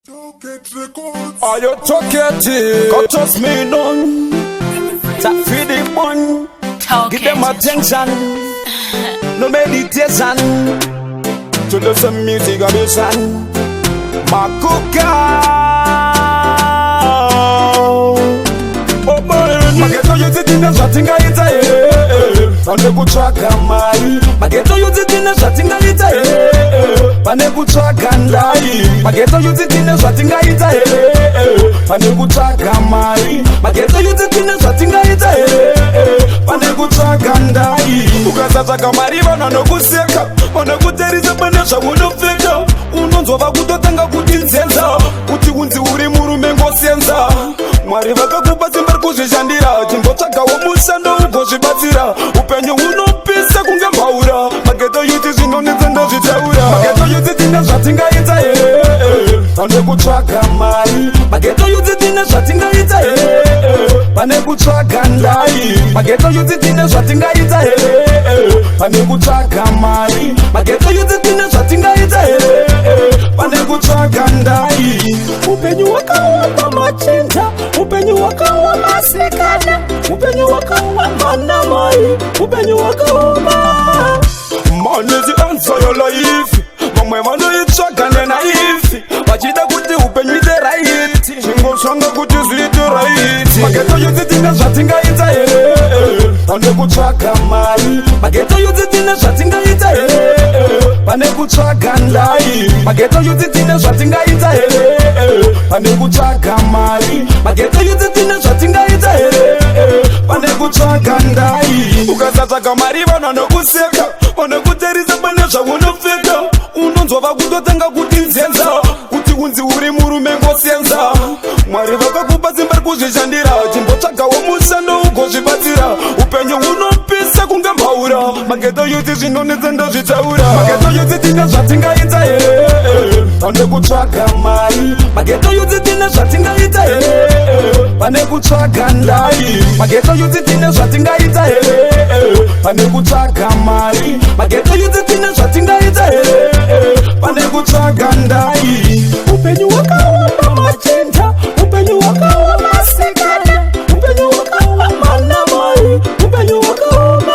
Are you talkative? Kataz me none. That feed the one. Give them attention. No meditation. To listen music of the sun. Makuka. Oh boy, maghetto you did in a shutting I Panekuchaka mai maghetto you did in a shutting I Panekuchaka ndai maghetto you did in a shutting I Panekuchaka mai maghetto you did in a shutting I Panekuchaka ndai ukazaza kamariva nanokuseka vanokuteriza panesha unopfeka unonzwa kutotanga kutinzenza kuti unzi uri murume ngosenza Mwari vakakupa simba kuzvishandira chimbotsvagawo mushando ugozvibatsira upenyu hunopisa kunge mbaura maghetto yuti zvinonetsa ndozvitaura maghetto yuti tine zvatingaita pane kutsvaga mari maghetto yuti tine zvatingaita pane kutsvaga ndai maghetto yuti tine zvatingaita pane kutsvaga mari maghetto yuti tine zvatingaita pane kutsvaga ndai upenyu wakaoma machinja upenyu wakaoma masikana upenyu wakaoma mana mai upenyu wakaoma Man is the answer your life vamwe vanoitsvaga nenaifi vachida kuti upenyu ite raiti zvingosvanga kuti zviite raiti maghetto yuti tine zvatingaita here pane kutsvaga mari maghetto yuti tine zvatingaita here pane kutsvaga ndai maghetto yuti tine zvatingaita here pane kutsvaga mari maghetto yuti tine zvatingaita here pane kutsvaga ndai ukasatsvaga mari vanhu vanokuseka vanokuterisa pane zvaunopfeka unonzwa vakutotanga kutinzenza kuti unzi uri murume ngosenza Mwari vakakupa simba rekuzvishandira chimbotsvagawo mushando ugozvibatsira upenyu hunopisa kunge mbaura maghetto yuti zvinonetsa ndozvitaura maghetto yuti tine zvatingaita here pane kutsvaga mari maghetto yuti tine zvatingaita here pane kutsvaga ndai maghetto yuti tine zvatingaita here pane kutsvaga mari maghetto yuti tine zvatingaita here pane kutsvaga ndai upenyu wakaoma machinja upenyu wakaoma masikana upenyu wakaoma mana mai upenyu wakaoma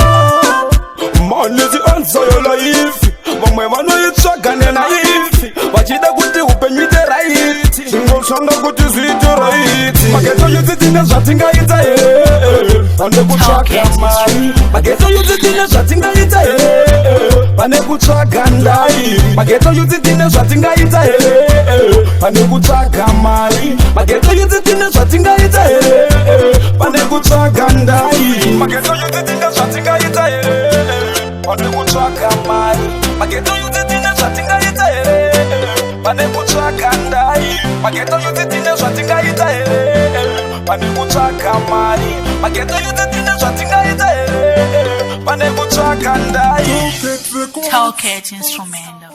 Man is the answer your life vamwe vanoitsvaga nenaifi vachida kuti upenyu ite raiti zvingosvanga kuti zviite raiti maghetto yuti tine zvatingaita here pane kutsvaga mari maghetto yuti tine zvatingaita here pane kutsvaga ndai maghetto yuti tine zvatingaita here pane kutsvaga mari maghetto yuti tine zvatingaita here pane kutsvaga ndai maghetto yuti tine zvatingaita here pane kutsvaga mari maghetto yuti tine zvatingaita here pane kutsvaga ndai maghetto yuti tine zvatingaita here pane kutsvaga mari maghetto yuti tine zvatingaita here pane kutsvaga ndai Talk Instrumental.